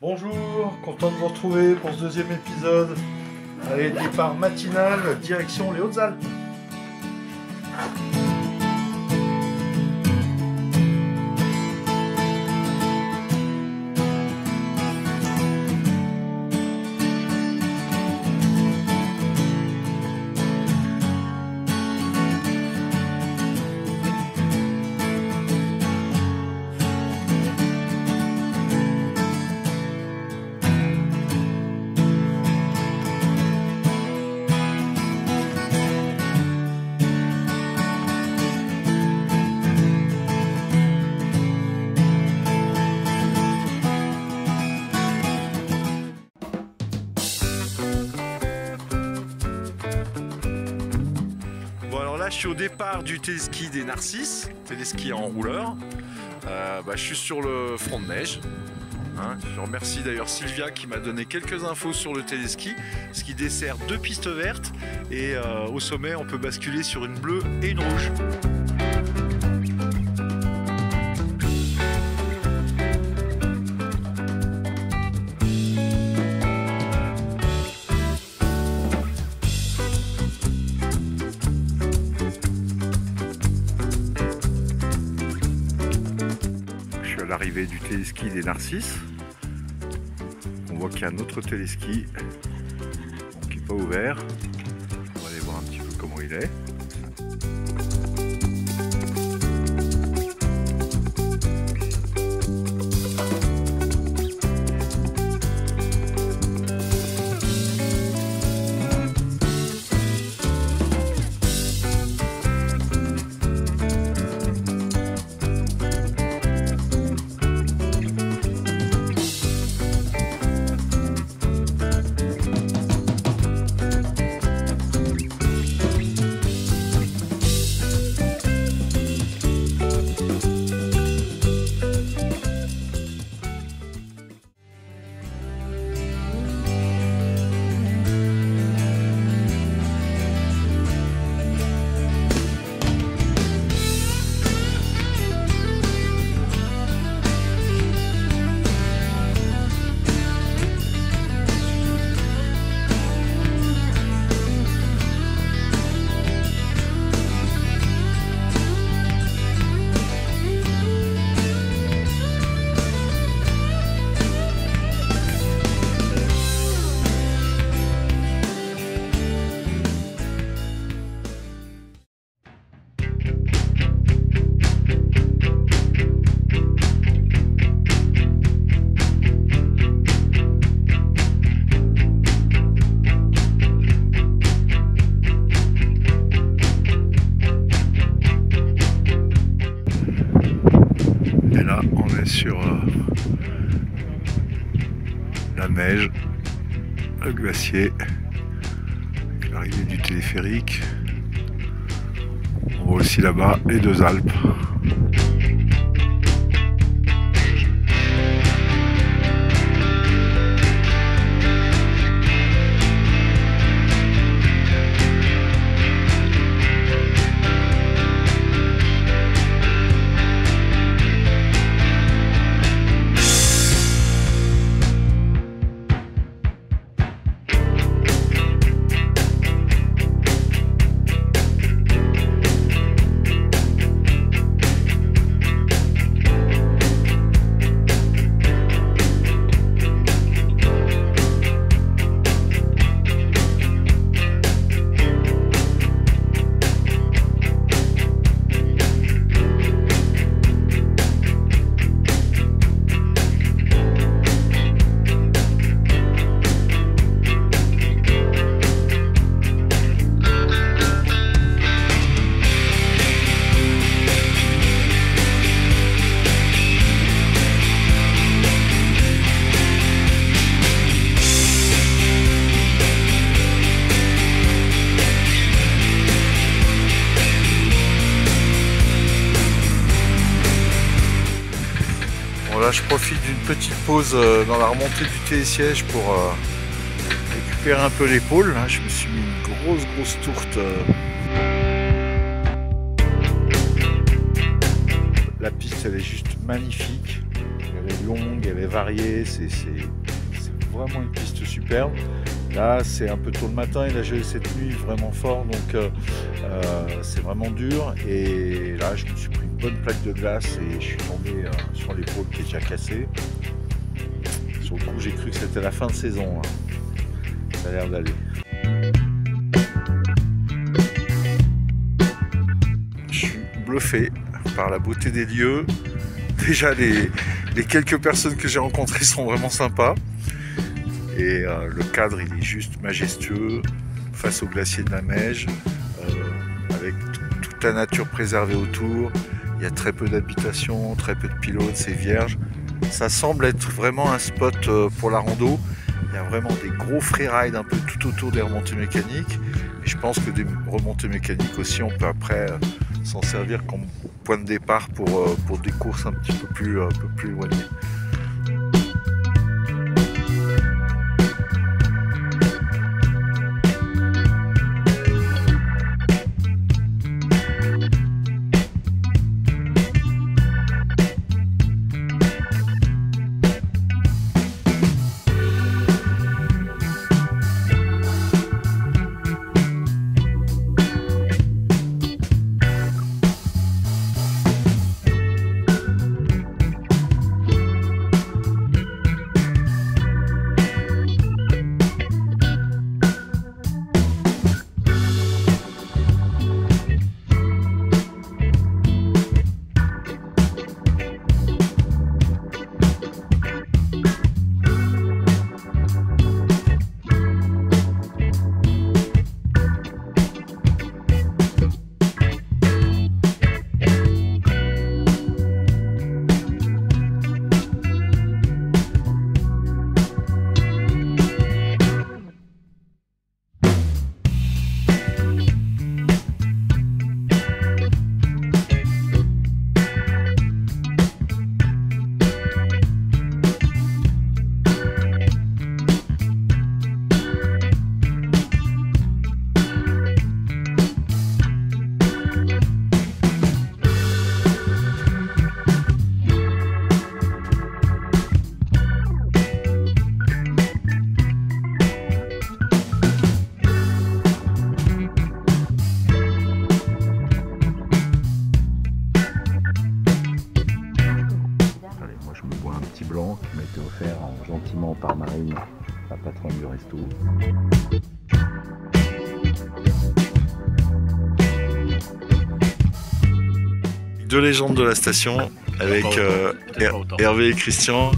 Bonjour, content de vous retrouver pour ce deuxième épisode. Allez, départ matinal, direction les Hautes-Alpes. Là, je suis au départ du téléski des Narcisses, téléski en rouleur. Je suis sur le front de neige. Je remercie d'ailleurs Sylvia qui m'a donné quelques infos sur le téléski, ce qui dessert 2 pistes vertes et au sommet on peut basculer sur une bleue et une rouge. À l'arrivée du téléski des Narcisses, on voit qu'il y a un autre téléski qui n'est pas ouvert. On va aller voir un petit peu comment il est. Sur la neige, le glacier, avec l'arrivée du téléphérique. On voit aussi là-bas les 2 Alpes. Là, je profite d'une petite pause dans la remontée du télésiège pour récupérer un peu l'épaule. Je me suis mis une grosse tourte. La piste, elle est juste magnifique. Elle est longue, elle est variée, c'est vraiment une piste superbe. Là c'est un peu tôt le matin, il a gelé cette nuit vraiment fort, donc c'est vraiment dur. Et là je me suis pris une bonne plaque de glace et je suis tombé sur l'épaule qui est déjà cassée. Sur le coup j'ai cru que c'était la fin de saison, hein. Ça a l'air d'aller. Je suis bluffé par la beauté des lieux. Déjà les quelques personnes que j'ai rencontrées sont vraiment sympas. Et le cadre il est juste majestueux face au glacier de la Meije, avec toute la nature préservée autour. Il y a très peu d'habitations, très peu de pylônes, c'est vierge. Ça semble être vraiment un spot pour la rando. Il y a vraiment des gros freerides un peu tout autour des remontées mécaniques. Et je pense que des remontées mécaniques aussi, on peut après s'en servir comme point de départ pour des courses un petit peu plus éloignées. Blanc qui m'a été offert gentiment par Marine, la patronne du resto. Deux légendes de la station avec Hervé et Christian.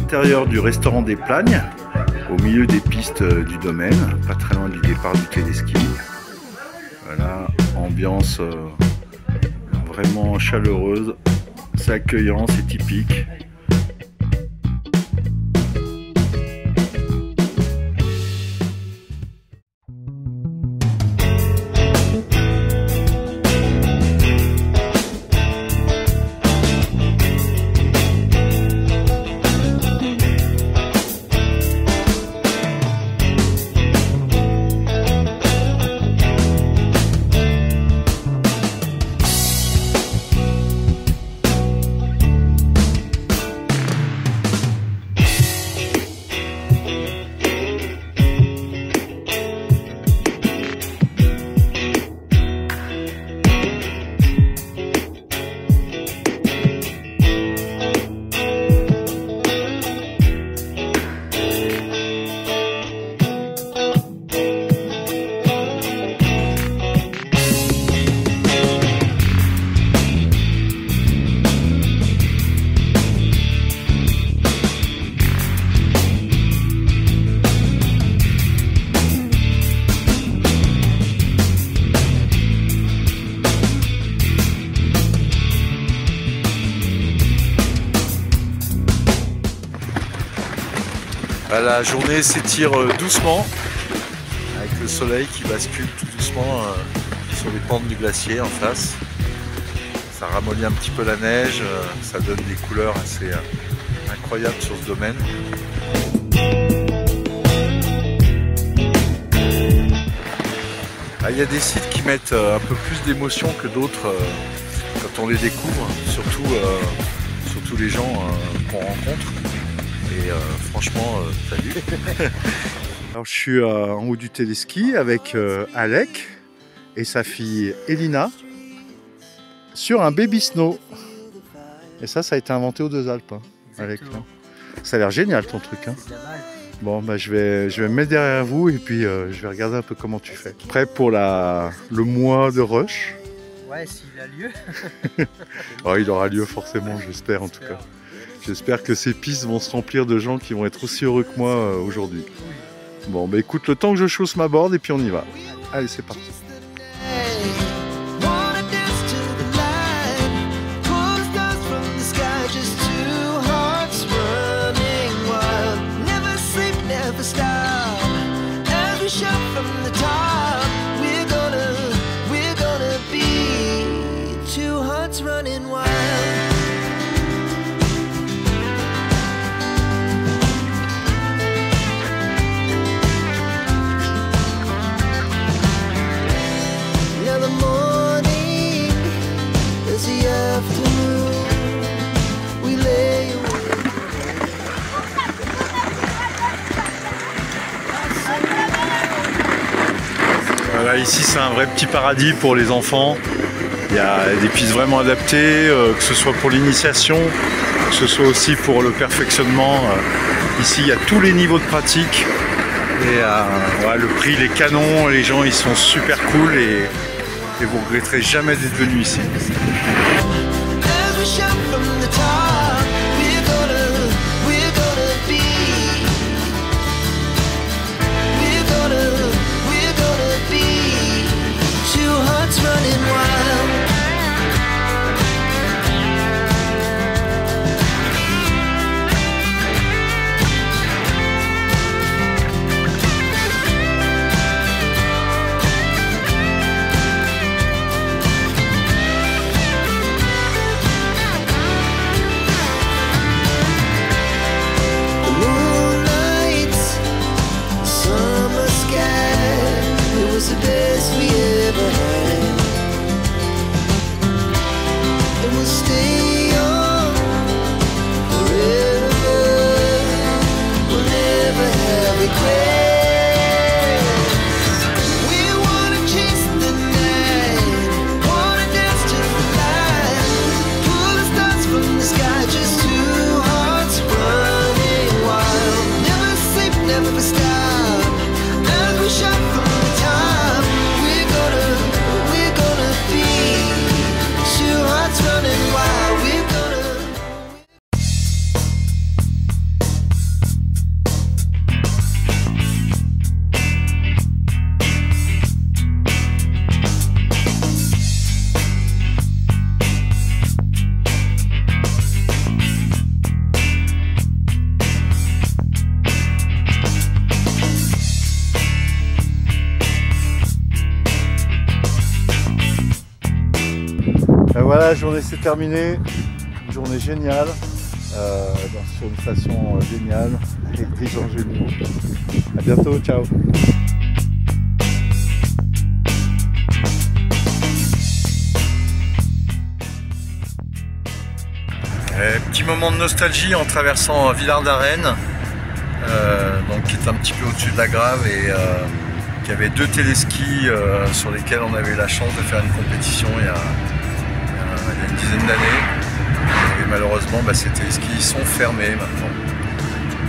Intérieur du restaurant des Plagnes, au milieu des pistes du domaine, pas très loin du départ du téléski. Voilà, ambiance vraiment chaleureuse, c'est accueillant, c'est typique. La journée s'étire doucement avec le soleil qui bascule tout doucement sur les pentes du glacier en face. Ça ramollit un petit peu la neige, ça donne des couleurs assez incroyables sur ce domaine. Il y a des sites qui mettent un peu plus d'émotion que d'autres quand on les découvre, surtout les gens qu'on rencontre. Et franchement, salut. Alors je suis en haut du téléski avec Alec et sa fille Elina sur un baby snow. Et ça a été inventé aux Deux Alpes, hein, Alec. Hein. Ça a l'air génial ton truc. Hein. Bon, bah, je vais me mettre derrière vous et puis je vais regarder un peu comment tu fais. Prêt pour le mois de rush? Ouais, s'il a lieu. Oh, il aura lieu forcément, j'espère en tout cas. J'espère que ces pistes vont se remplir de gens qui vont être aussi heureux que moi aujourd'hui. Bon, bah écoute, le temps que je chausse ma board et puis on y va. Allez, c'est parti. Running wild. Now the morning is the afternoon. We lay Voilà, ici c'est un vrai petit paradis pour les enfants. Il y a des pistes vraiment adaptées, que ce soit pour l'initiation, que ce soit aussi pour le perfectionnement. Ici, il y a tous les niveaux de pratique. Et ouais, le prix, les canons, les gens, ils sont super cool et vous ne regretterez jamais d'être venu ici. Voilà, la journée s'est terminée, une journée géniale, sur une station géniale, avec des gens géniaux. A bientôt, ciao. Petit moment de nostalgie en traversant Villard-d'Arène, donc qui est un petit peu au-dessus de la Grave et qui avait deux téléskis sur lesquels on avait eu la chance de faire une compétition il y a une dizaine d'années. Et malheureusement, ces téléskis sont fermés maintenant.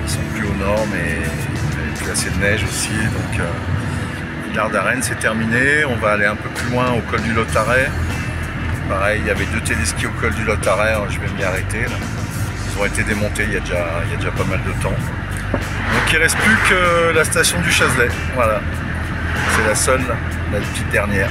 Ils sont plus aux normes et il n'y avait plus assez de neige aussi. Donc Villard-d'Arène c'est terminé. On va aller un peu plus loin au col du Lotaret. Pareil, il y avait deux téléskis au col du Lotaret, je vais m'y arrêter là. Ils ont été démontés il y a déjà pas mal de temps. Donc il ne reste plus que la station du Chazelet. Voilà. C'est la seule, la petite dernière.